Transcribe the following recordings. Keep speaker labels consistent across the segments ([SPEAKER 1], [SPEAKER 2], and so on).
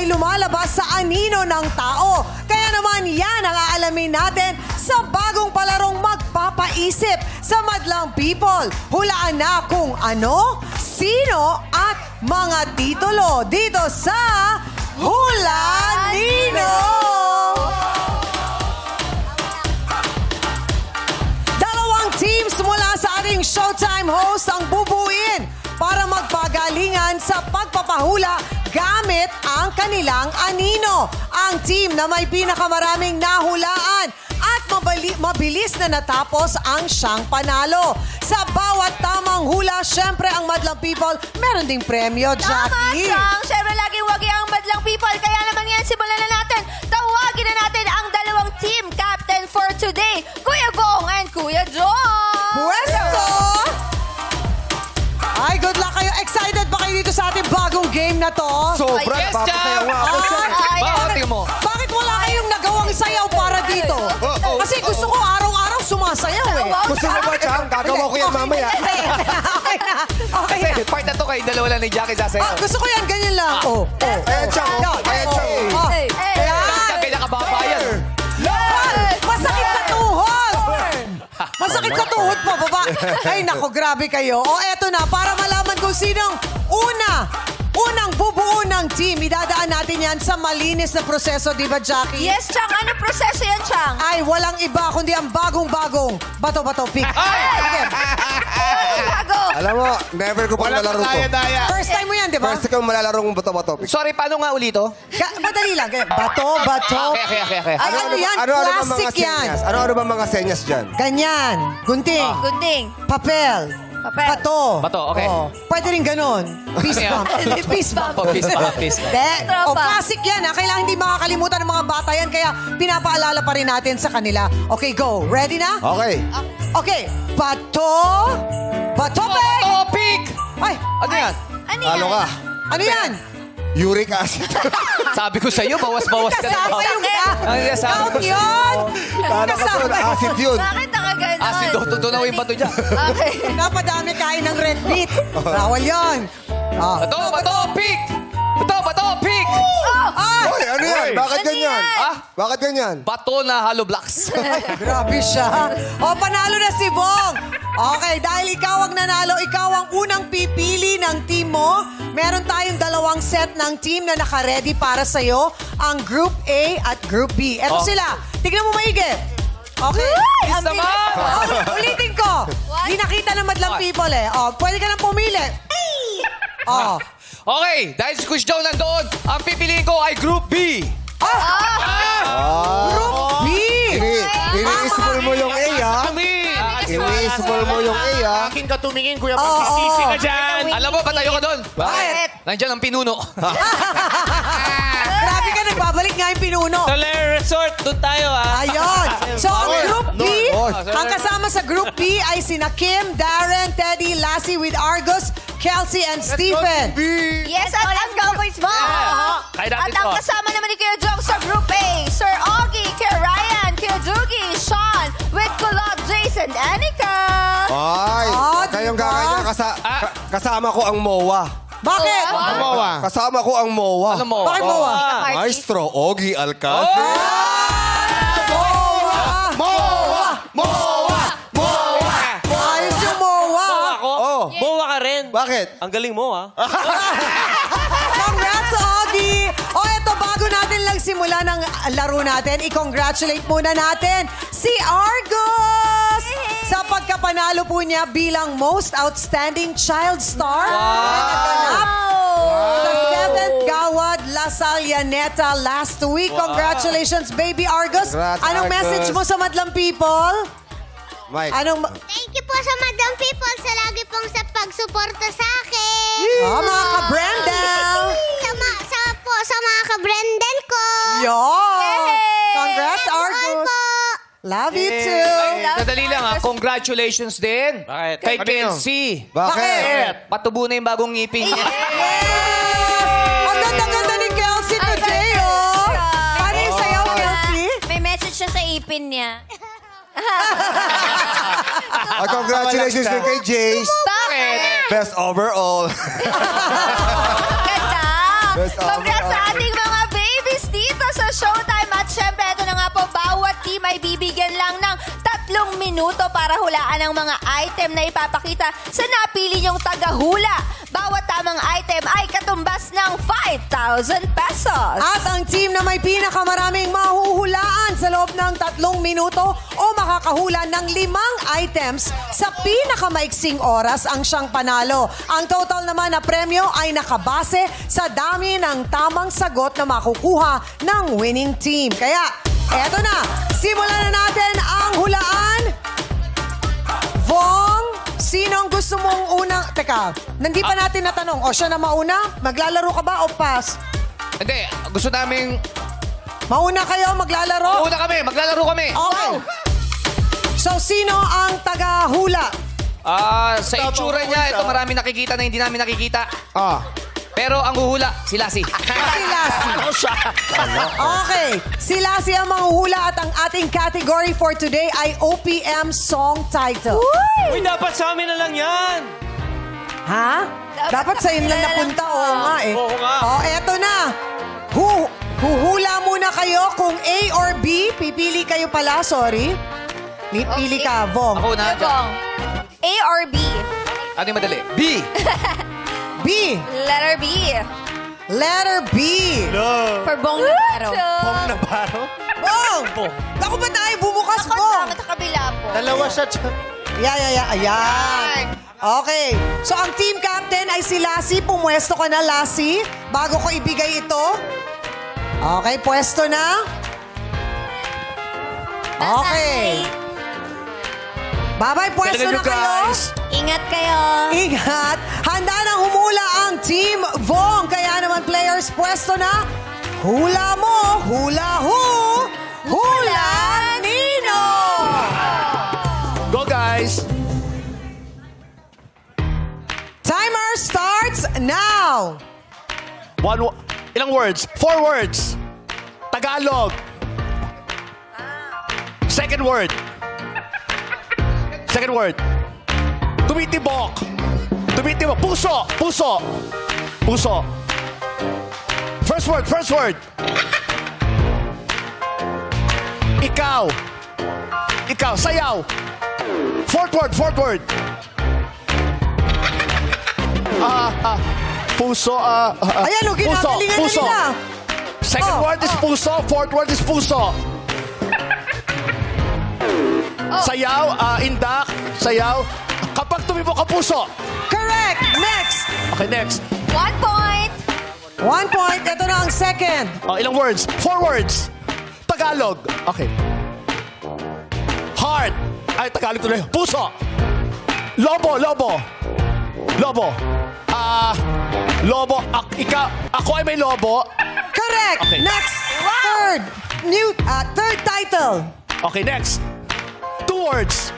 [SPEAKER 1] ay lumalabas sa anino ng tao. Kaya naman yan ang aalamin natin sa bagong palarong magpapaisip sa Madlang People. Hulaan na kung ano, sino at mga titulo dito sa Hula Nino! Dalawang teams mula sa ating Showtime host ang bubuin para magpagalingan sa pagpapahula gamit ang kanilang anino. Ang team na may pinakamaraming nahulaan at mabilis na natapos ang siyang panalo. Sa bawat tamang hula, syempre ang Madlang People, meron ding premyo, Jackie.
[SPEAKER 2] Tama, syempre laging wagi ang Madlang People. Kaya naman yan, simulan na natin. Tawagin na natin ang dalawang team captain for today, Kuya Bong and Kuya John.
[SPEAKER 1] Pwesto! Ay, good luck kayo. Excited ba kayo dito sa ating bagong game na to?
[SPEAKER 3] Sobra,
[SPEAKER 4] Yes,
[SPEAKER 3] papasayaw nga ako.
[SPEAKER 4] Bakit mo?
[SPEAKER 1] Bakit wala kayong nagawang sayaw para dito? Kasi gusto ko araw-araw sumasayaw eh.
[SPEAKER 3] Gusto mo ba, Chang? Gagawa ko yan mamaya.
[SPEAKER 1] Okay na. Okay na.
[SPEAKER 4] Kasi part na to kayo, dalawa lang ni Jackie sasayaw.
[SPEAKER 1] Gusto ko yan, ganyan lang. Oh.
[SPEAKER 3] Ayan, Chang. Ayan, Chang.
[SPEAKER 4] Saan kayo nakababayan?
[SPEAKER 1] Masakit sa tuhod! Masakit sa tuhod mo, baba. Ay, nako, grabe kayo. O, eto na, para malaman kung sinong unang bubuo ng team, idadaan natin yan sa malinis na proseso, di ba, Jackie?
[SPEAKER 2] Yes, Chang. Anong proseso yan, Chang?
[SPEAKER 1] Ay, walang iba kundi ang bagong-bagong bato-bato pick. Sige.
[SPEAKER 2] Bago.
[SPEAKER 3] Alam mo, never ko pa nalalaro to.
[SPEAKER 1] First time mo yan, di ba?
[SPEAKER 3] First ko malalarong bato-bato.
[SPEAKER 4] Sorry, paano nga ulito?
[SPEAKER 1] Madali lang. Bato-bato.
[SPEAKER 4] Okay.
[SPEAKER 1] Ay, ano yan?
[SPEAKER 3] Ano ba mga
[SPEAKER 1] Plastic yan.
[SPEAKER 3] senyas? Ano ba mga senyas dyan?
[SPEAKER 1] Ganyan. Gunting.
[SPEAKER 2] Gunding.
[SPEAKER 1] Papel.
[SPEAKER 2] Papel.
[SPEAKER 1] Bato.
[SPEAKER 4] Bato, okay.
[SPEAKER 1] Oo. Pwede rin ganun. Peace
[SPEAKER 4] Ano
[SPEAKER 1] bump. Peace bump.
[SPEAKER 4] Peace bump.
[SPEAKER 1] O, plastic yan. Ha? Kailangan hindi makakalimutan ng mga bata yan. Kaya pinapaalala pa rin natin sa kanila. Okay, go. Ready na?
[SPEAKER 3] Okay.
[SPEAKER 1] Okay. Bato. Bato-peg.
[SPEAKER 4] Topic!
[SPEAKER 1] Ay,
[SPEAKER 4] Ano yan?
[SPEAKER 2] Ano yan?
[SPEAKER 3] Ano ka?
[SPEAKER 1] ano yan?
[SPEAKER 3] Uric acid.
[SPEAKER 4] Sabi ko sa'yo, bawas-bawas ka na.
[SPEAKER 1] Kasama yung
[SPEAKER 4] Ano yan, sabi
[SPEAKER 1] count
[SPEAKER 4] ko
[SPEAKER 1] yun.
[SPEAKER 3] Kala ko po, acid yun.
[SPEAKER 2] Bakit nakaganon?
[SPEAKER 4] Acid daw, tutunaw yung bato dyan.
[SPEAKER 2] Okay.
[SPEAKER 1] Napadami kain ng red meat. Bawal yun.
[SPEAKER 4] Bato, pick! Bato, pick!
[SPEAKER 1] Ay,
[SPEAKER 3] Hoy, ano yan? Bakit
[SPEAKER 2] Ano
[SPEAKER 3] ganyan?
[SPEAKER 2] yan?
[SPEAKER 4] Ah,
[SPEAKER 3] Bakit ganyan?
[SPEAKER 4] bato na hollow blocks.
[SPEAKER 1] grabe siya. O, panalo na si Bong. Okay, dahil ikaw ang nanalo, ikaw ang unang pipili ng team mo. Meron tayong dalawang set ng team na naka-ready para sa'yo. Ang Group A at Group B. Eto
[SPEAKER 4] Oh.
[SPEAKER 1] sila. Tignan mo maigi. Okay.
[SPEAKER 4] Bilis naman!
[SPEAKER 1] Ulitin ko. Di nakita ng Madlang
[SPEAKER 4] Okay.
[SPEAKER 1] People eh. O, pwede ka nang pumili. Oh.
[SPEAKER 4] Okay, dahil si Kuya Joe nandoon, ang pipiliin ko ay Group B.
[SPEAKER 1] Group B.
[SPEAKER 3] Ini-ismol mo yung A, ha? Ini-ismol mo yung A, ha?
[SPEAKER 5] Akin ka tumingin, kuya.
[SPEAKER 1] Oo,
[SPEAKER 5] Pagsisisi
[SPEAKER 1] oo.
[SPEAKER 5] ka dyan.
[SPEAKER 4] Alam mo, patayo ka doon.
[SPEAKER 1] Bakit?
[SPEAKER 4] Nandiyan ang pinuno.
[SPEAKER 1] Grabe ka, nagbabalik nga yung pinuno.
[SPEAKER 5] Soler Resort, doon tayo
[SPEAKER 1] Ayun. So, ang Group B,
[SPEAKER 3] Oy.
[SPEAKER 1] ang kasama sa Group B ay sina Kim, Darren, Teddy, Lassie with Argus, Kelsey, and Stephen.
[SPEAKER 2] Yes, at ang Cowboys ba?
[SPEAKER 5] Kaya
[SPEAKER 2] At
[SPEAKER 5] natin
[SPEAKER 2] ang
[SPEAKER 5] to.
[SPEAKER 2] kasama naman ni Kuya Jong sa Group A, Sir Augie, Kuya Ryan, Kuya Doogie, Sean, with Kulot, Jason, Anika.
[SPEAKER 3] Ay, kayong
[SPEAKER 1] diba?
[SPEAKER 3] gaganyan kasama ko ang MOA.
[SPEAKER 1] Bakit?
[SPEAKER 3] Kasama ko ang MOA.
[SPEAKER 4] Alam mo?
[SPEAKER 1] Bakit mo ba?
[SPEAKER 3] Maestro Ogie Alcacid.
[SPEAKER 1] Ayos yung MOA.
[SPEAKER 3] Oh,
[SPEAKER 5] Bowa ka rin.
[SPEAKER 3] bakit?
[SPEAKER 5] Ang galing mo, ha?
[SPEAKER 1] Congrats, Augie! O eto, bago natin lang simula ng laro natin, i-congratulate muna natin si Argus! Sa pagkapanalo po niya bilang Most Outstanding Child Star. Naganap sa 7th Gawad La Salyaneta last week. Congratulations, baby Argus.
[SPEAKER 3] Congrats,
[SPEAKER 1] Anong
[SPEAKER 3] Argus.
[SPEAKER 1] message mo sa Madlang People?
[SPEAKER 3] Mike.
[SPEAKER 1] Anong...
[SPEAKER 6] Thank you po sa Madlang People sa lagi pong sa pagsuporta sa akin.
[SPEAKER 1] mga ka-Brendel!
[SPEAKER 6] Sa mga ka-Brendel ko.
[SPEAKER 1] Yon! Congrats, Argus!
[SPEAKER 6] Po.
[SPEAKER 1] Love you too!
[SPEAKER 4] Sadali lang ha. Congratulations din.
[SPEAKER 5] Bakit?
[SPEAKER 4] Kay
[SPEAKER 5] Ano yun?
[SPEAKER 4] Kelsey.
[SPEAKER 3] Bakit?
[SPEAKER 4] Patubo na yung bagong ngipin niya.
[SPEAKER 1] Ang ganda-ganda ni Kelsey today, oh! Paano yung sayaw, Kelsey?
[SPEAKER 2] May message siya sa ipin niya.
[SPEAKER 3] Congratulations din kay Jace.
[SPEAKER 2] Bakit?
[SPEAKER 3] Best overall.
[SPEAKER 2] Ganda!
[SPEAKER 3] Best of,
[SPEAKER 2] Congrats
[SPEAKER 3] best
[SPEAKER 2] sa
[SPEAKER 3] of.
[SPEAKER 2] ating mga babies dito sa Showtime. At syempre, ito na nga po, bawat team ay bibigyan lang ng 3 minuto para hulaan ang mga item na ipapakita sa napili niyong tagahula. Bawat tamang item ay katumbas ng 5,000 pesos.
[SPEAKER 1] At ang team na may pinakamaraming mahuhulaan sa loob ng 3 minuto o makakahula ng 5 items sa pinakamaiksing oras ang siyang panalo. Ang total naman na premyo ay nakabase sa dami ng tamang sagot na makukuha ng winning team. Kaya, eto na, simulan na natin ang hulaan. Vong, sino ang gusto mong unang... Teka, nandi pa natin natanong. O siya na mauna? Maglalaro ka ba o pass?
[SPEAKER 4] Hindi, gusto naming...
[SPEAKER 1] Mauna kayo, maglalaro?
[SPEAKER 4] Una kami, maglalaro kami.
[SPEAKER 1] Okay. So, sino ang taga-hula?
[SPEAKER 4] Sa itsura niya, ito marami nakikita na hindi namin nakikita.
[SPEAKER 3] Ah.
[SPEAKER 4] Pero ang huhula, si Lassie.
[SPEAKER 1] Si Lassie. Okay. Si Lassie ang manghuhula at ang ating category for today ay OPM song title.
[SPEAKER 5] Uy, dapat sa amin na lang yan.
[SPEAKER 1] Ha? Dapat sa inyo lang napunta. Oo nga eh.
[SPEAKER 5] Oo nga.
[SPEAKER 1] Eto na. Huhula muna kayo kung A or B. Pipili kayo pala, sorry. Pili ka, Vong.
[SPEAKER 4] Ako na.
[SPEAKER 2] Bong, A or B?
[SPEAKER 4] Ano yung madali? B.
[SPEAKER 1] B.
[SPEAKER 2] Letter B.
[SPEAKER 1] Letter B.
[SPEAKER 5] No.
[SPEAKER 2] For Bong Navarro.
[SPEAKER 5] Bong Navarro.
[SPEAKER 1] Bong!
[SPEAKER 5] Bong.
[SPEAKER 1] Naku ba tayo bumukas,
[SPEAKER 2] Ako
[SPEAKER 1] Bong?
[SPEAKER 2] sa kabila po.
[SPEAKER 5] Dalawa siya.
[SPEAKER 1] Ayan. Okay. So, ang team captain ay si Lassie. Pumwesto ka na, Lassie. Bago ko ibigay ito. Okay, pwesto na. Okay. Bye-bye, pwesto na kayo.
[SPEAKER 2] Ingat kayo.
[SPEAKER 1] Ingat. Handa nang humula ang Team Vong. Kaya naman, players, pwesto na. Hula mo, hula hu, hula Nino!
[SPEAKER 7] Go, guys!
[SPEAKER 1] Timer starts now.
[SPEAKER 7] Ilang words? 4 words. Tagalog. Second word. Second word. Tumitibok. Tumitibok. Puso. Puso. Puso. First word. First word. Ikaw. Ikaw. Sayaw. Fourth word. Fourth word. Puso.
[SPEAKER 1] Ayan, o, ginagalingan na
[SPEAKER 7] Puso.
[SPEAKER 1] nila.
[SPEAKER 7] Second
[SPEAKER 1] Oh,
[SPEAKER 7] word is puso. Fourth word is puso. Sayaw, indak, sayaw. Kapag tumibok ka puso.
[SPEAKER 1] Correct. Next.
[SPEAKER 7] Okay, next.
[SPEAKER 2] 1 point.
[SPEAKER 1] 1 point. Ito na ang second.
[SPEAKER 7] Ilang words? 4 words. Tagalog. Okay. Heart. Ay, Tagalog tuloy. Puso. Lobo, lobo. Lobo. Lobo. Ako ay may lobo.
[SPEAKER 1] Correct.
[SPEAKER 7] Okay.
[SPEAKER 1] Next. Third title.
[SPEAKER 7] Okay, next. 2 words.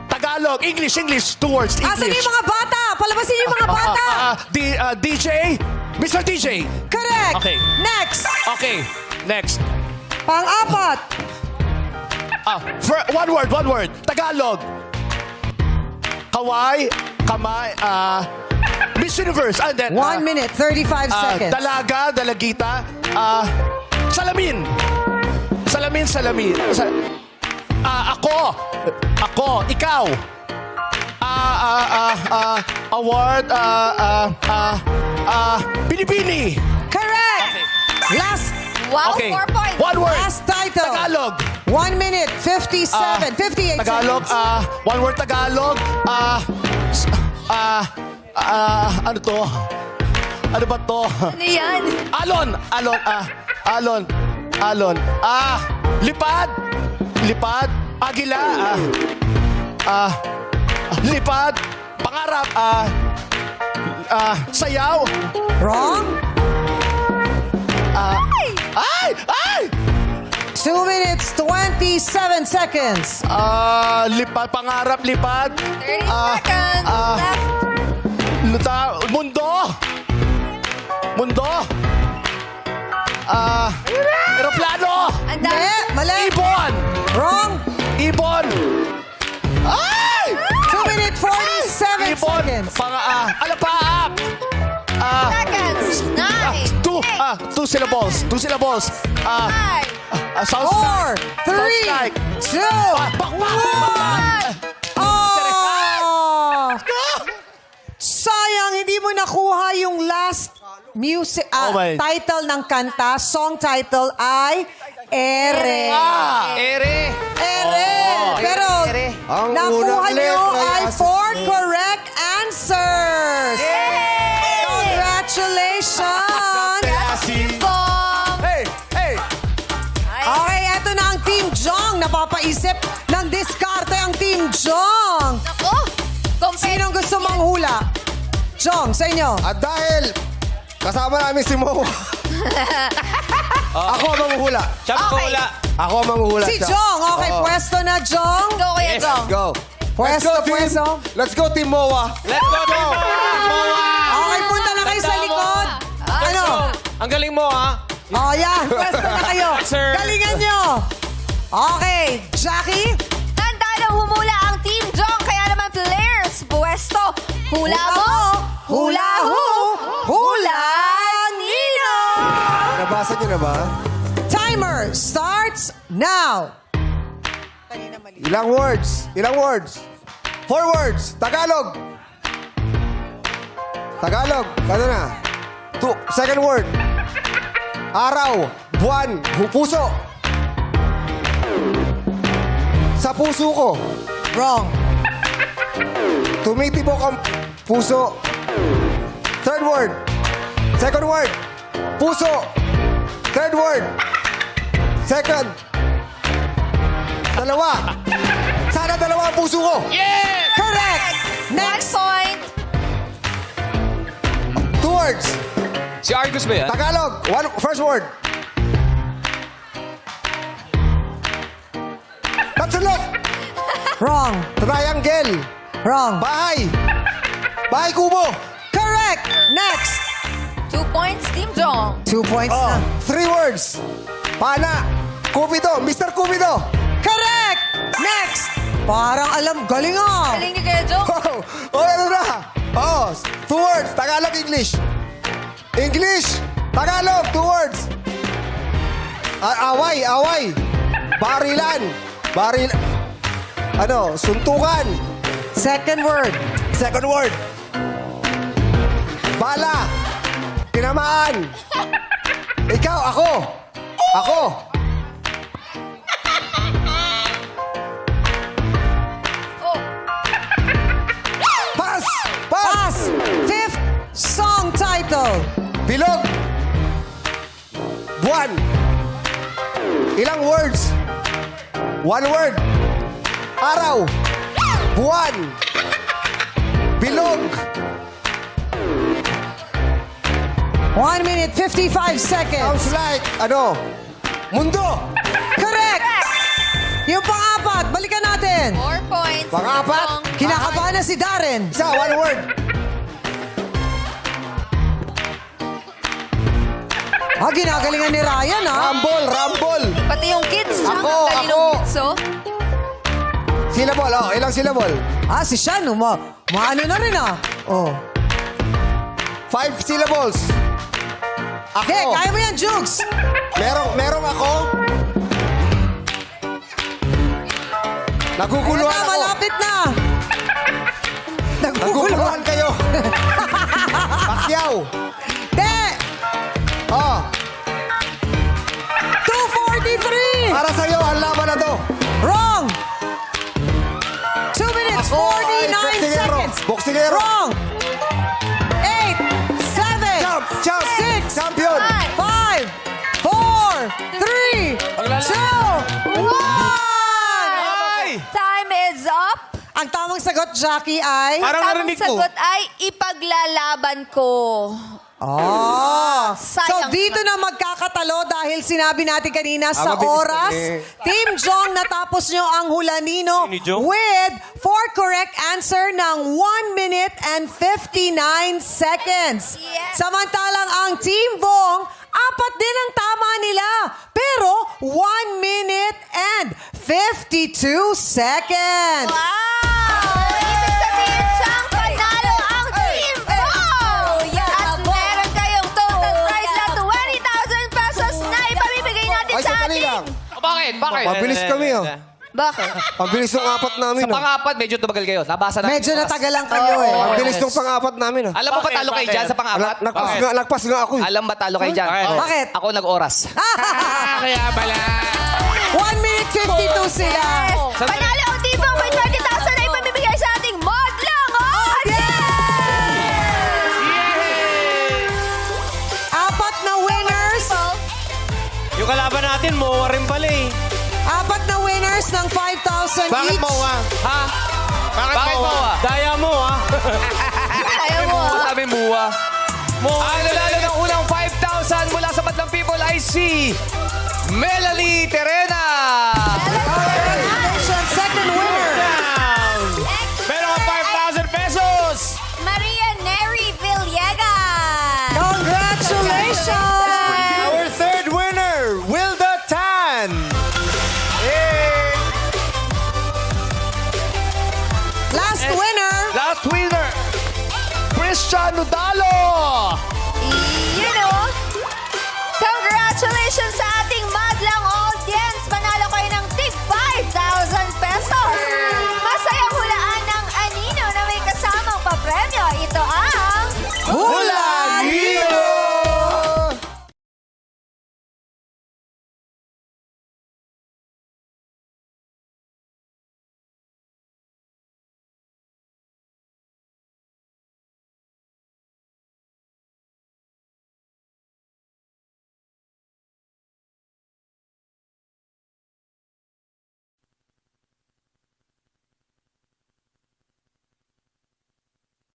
[SPEAKER 7] Tagalog. English, English. 2 words. English.
[SPEAKER 1] Asan yung mga bata? Palabasin yung mga bata.
[SPEAKER 7] DJ. Mr. DJ.
[SPEAKER 1] Correct.
[SPEAKER 7] Okay.
[SPEAKER 1] Next.
[SPEAKER 7] Okay. Next.
[SPEAKER 1] Pang-apat.
[SPEAKER 7] 1 word. 1 word. Tagalog. Kaway. Kamay. Miss Universe. And then,
[SPEAKER 1] 1 minute, 35 seconds.
[SPEAKER 7] Dalaga. Dalagita. Salamin. Salamin. Salamin. Ako. Ako. Ikaw. Award. Binibini.
[SPEAKER 1] Correct. Last
[SPEAKER 2] Wow,
[SPEAKER 7] Okay.
[SPEAKER 2] 4 points.
[SPEAKER 7] 1 word.
[SPEAKER 1] last title.
[SPEAKER 7] Tagalog.
[SPEAKER 1] 1 minute, 58
[SPEAKER 7] Tagalog.
[SPEAKER 1] seconds.
[SPEAKER 7] 1 word Tagalog. Ano to? Ano ba to?
[SPEAKER 2] Ano yan?
[SPEAKER 7] Alon. Alon. Alon. Alon. Lipad. Lipad. Agila. Lipad. Pangarap. Sayaw.
[SPEAKER 1] Wrong.
[SPEAKER 7] Ay! Ay!
[SPEAKER 1] 2 minutes, 27 seconds.
[SPEAKER 7] Lipad. Pangarap. Lipad.
[SPEAKER 2] 30 seconds left.
[SPEAKER 7] Mundo. Mundo. Aeroplano.
[SPEAKER 2] Andang.
[SPEAKER 1] Mali.
[SPEAKER 7] Ibon.
[SPEAKER 1] Wrong.
[SPEAKER 7] Ibon. Ay!
[SPEAKER 1] 2 minutes, 47
[SPEAKER 7] Ibon.
[SPEAKER 1] seconds.
[SPEAKER 7] Alapaap.
[SPEAKER 2] Seconds. 9.
[SPEAKER 7] 2 syllables. 2 syllables.
[SPEAKER 2] Five,
[SPEAKER 7] Sounds
[SPEAKER 1] 4,
[SPEAKER 7] like.
[SPEAKER 1] 3,
[SPEAKER 7] like.
[SPEAKER 1] 2, 1. Oh! Sayang, hindi mo nakuha yung last music
[SPEAKER 7] Oh my.
[SPEAKER 1] title ng kanta. Song title ay Ere.
[SPEAKER 4] Ere.
[SPEAKER 1] Ere. Pero
[SPEAKER 3] Ang
[SPEAKER 1] nakuha
[SPEAKER 3] unang
[SPEAKER 1] niyo
[SPEAKER 3] letra
[SPEAKER 1] ay
[SPEAKER 3] ay
[SPEAKER 1] 4 correct answers. Congratulations!
[SPEAKER 2] Bong.
[SPEAKER 7] Hey, hey.
[SPEAKER 1] Okay, eto na ang Team Jong. Napapaisip ng diskarte ang Team Jong.
[SPEAKER 2] Ako,
[SPEAKER 1] Sinong gusto manghula? Jong, sa inyo.
[SPEAKER 3] At dahil kasama namin si Mo, ako ang manghuhula.
[SPEAKER 5] Siya wala.
[SPEAKER 3] Ako ang manghuhula.
[SPEAKER 1] Si
[SPEAKER 3] siya.
[SPEAKER 1] Jong. Okay,
[SPEAKER 3] Oo.
[SPEAKER 1] pwesto na, Jong.
[SPEAKER 2] Go, Kuya
[SPEAKER 5] Yes,
[SPEAKER 2] Jong.
[SPEAKER 3] Go.
[SPEAKER 1] Pwesto, pwesto.
[SPEAKER 3] Let's go, Team Moa.
[SPEAKER 5] Let's go, Team Moa!
[SPEAKER 1] Okay, punta na kayo sa likod. Ano?
[SPEAKER 5] Ang galing mo, ha?
[SPEAKER 1] Oh, yan. Pwesto na kayo.
[SPEAKER 5] Sir.
[SPEAKER 1] Galingan nyo. Okay, Jackie.
[SPEAKER 2] Handa na humula ang Team Jong. Kaya naman players, pwesto. Hula mo.
[SPEAKER 1] Hula ho. Hula Nino.
[SPEAKER 3] Nabasa niyo na ba?
[SPEAKER 1] Timer starts now. Kanina mali.
[SPEAKER 3] Ilang words? Ilang words? 4 words. Tagalog. Tagalog. Ano na? 2. Second word. Araw. Buwan. Puso. Sa puso ko.
[SPEAKER 1] Wrong.
[SPEAKER 3] Tumitibok ang puso. Third word. Second word. Puso. Third word. Second. Dalawa. Sana dalawa ang puso ko.
[SPEAKER 1] Correct.
[SPEAKER 2] Next
[SPEAKER 1] Next.
[SPEAKER 2] point.
[SPEAKER 3] 2 words.
[SPEAKER 4] Si Argus ba yan?
[SPEAKER 3] Tagalog. First word. Tatsulot.
[SPEAKER 1] Wrong.
[SPEAKER 3] Triangle.
[SPEAKER 1] Wrong.
[SPEAKER 3] Bahay. Bahay kubo.
[SPEAKER 1] Correct. Next.
[SPEAKER 2] 2 points, Team Jong.
[SPEAKER 1] 2 points
[SPEAKER 3] Oh,
[SPEAKER 1] na.
[SPEAKER 3] 3 words. Pana. Cupido. Mr. Cupido.
[SPEAKER 1] Correct. Next. Parang alam. Galing ah.
[SPEAKER 2] Galing niyo kaya, Jong.
[SPEAKER 3] Oh, ano na? Oh, 2 words. Tagalog, English. English. Tagalog, 2 words. Away, away. Barilan. Ano, suntukan.
[SPEAKER 1] Second word.
[SPEAKER 3] Second word. Bala. Tinamaan. Ikaw, ako. Ako.
[SPEAKER 2] Oh,
[SPEAKER 3] Pass. Pass.
[SPEAKER 1] Pass. Fifth song title.
[SPEAKER 3] Bilog. Buwan. Ilang words? 1 word. Araw. Buwan. Bilog.
[SPEAKER 1] 1 minute, 55 seconds.
[SPEAKER 3] Sounds like, ano? Mundo.
[SPEAKER 1] Correct. Yung pang-apat, balikan natin.
[SPEAKER 2] 4 points.
[SPEAKER 3] Pang-apat.
[SPEAKER 2] Jong.
[SPEAKER 1] Kinakabahan na si Darren.
[SPEAKER 3] Isa, 1 word.
[SPEAKER 1] Ginagalingan ni Ryan,
[SPEAKER 3] Rumble, rumble.
[SPEAKER 2] Pati yung kids, Jong.
[SPEAKER 3] Ako,
[SPEAKER 2] Ang galing ng
[SPEAKER 3] ako.
[SPEAKER 2] kids, oh.
[SPEAKER 3] Syllable, oh. Ilang syllable?
[SPEAKER 1] Si Sean, maano na rin, Oh.
[SPEAKER 3] 5 syllables. Ako.
[SPEAKER 1] Okay, kaya mo yan, Jugs.
[SPEAKER 3] Merong ako. Naguguluhan
[SPEAKER 1] Ayan na,
[SPEAKER 3] ako.
[SPEAKER 1] malapit na.
[SPEAKER 3] Naguguluhan kayo. Pacquiao.
[SPEAKER 1] De,
[SPEAKER 3] Oh,
[SPEAKER 1] 2:43.
[SPEAKER 3] para sa'yo, ang laban na to.
[SPEAKER 1] Wrong. 2 minutes,
[SPEAKER 3] Ako ay
[SPEAKER 1] 49
[SPEAKER 3] boksingero.
[SPEAKER 1] seconds.
[SPEAKER 3] Boksingero.
[SPEAKER 1] Wrong. 8, 7,
[SPEAKER 3] Champ,
[SPEAKER 1] 6,
[SPEAKER 3] champion.
[SPEAKER 1] 5, 4, 3, 2, 1.
[SPEAKER 2] Time is up.
[SPEAKER 1] Ang tamang sagot, Jackie, ay...
[SPEAKER 5] Parang
[SPEAKER 2] Tamang
[SPEAKER 5] narinig ko.
[SPEAKER 2] sagot ay ipaglalaban ko. So
[SPEAKER 1] So dito na magkakatalo dahil sinabi natin kanina sa
[SPEAKER 3] mabilis
[SPEAKER 1] oras.
[SPEAKER 3] kami.
[SPEAKER 1] Team Jong, natapos nyo ang Hulanino
[SPEAKER 5] Ni Jong?
[SPEAKER 1] with 4 correct answer ng 1 minute and 59 seconds.
[SPEAKER 2] Yes.
[SPEAKER 1] Samantalang ang Team Bong, 4 din ang tama nila. Pero 1 minute and 52 seconds.
[SPEAKER 2] Wow! Ibig sabihin siyang panalo ang Team Bong! At meron kayong total prize na 20,000
[SPEAKER 4] Bakit?
[SPEAKER 3] Mabilis kami, oh.
[SPEAKER 2] Bakit?
[SPEAKER 3] Ang bilis ng apat namin,
[SPEAKER 4] Sa
[SPEAKER 3] oh.
[SPEAKER 4] pang-apat, medyo tumagal kayo. Nabasa na.
[SPEAKER 1] Medyo natagalan kayo eh.
[SPEAKER 3] Ang bilis ng pang-apat namin, oh.
[SPEAKER 4] Alam mo ba
[SPEAKER 5] Bakit?
[SPEAKER 4] talo kayo
[SPEAKER 5] Bakit?
[SPEAKER 4] dyan sa pang-apat?
[SPEAKER 3] Nagpas nga ako, eh.
[SPEAKER 4] Alam ba talo kayo dyan?
[SPEAKER 5] Bakit?
[SPEAKER 4] Oh.
[SPEAKER 1] Bakit?
[SPEAKER 4] Ako nag-oras.
[SPEAKER 5] Kaya pala.
[SPEAKER 1] 1 minute 52 sila.
[SPEAKER 2] Yes! Panalo ang team ang may 30,000 na ipamimigay sa ating Madlang
[SPEAKER 1] Apat na winners.
[SPEAKER 5] Yung kalaban natin, Moa rin pala eh.
[SPEAKER 1] Apat na winners ng 5,000
[SPEAKER 5] Bakit
[SPEAKER 1] each.
[SPEAKER 5] Moa?
[SPEAKER 4] Ha?
[SPEAKER 5] Bakit
[SPEAKER 4] Bakit Moa?
[SPEAKER 5] Daya mo ah.
[SPEAKER 2] Ayaw mo ah.
[SPEAKER 4] Sabi Mua.
[SPEAKER 5] Moa.
[SPEAKER 4] Ang nanalo ng unang 5,000 mula sa Madlang People ay si Melanie Terena.
[SPEAKER 1] Congratulations, second winner.
[SPEAKER 5] Down. Meron ka 5,000 pesos.
[SPEAKER 2] Maria Neri Villegas.
[SPEAKER 1] Congratulations.
[SPEAKER 5] Our third winner, Wilda Tan. Hey.
[SPEAKER 1] Last winner.
[SPEAKER 7] Last winner, Cristiano Dalo.
[SPEAKER 2] You know, congratulations sa ating Madlang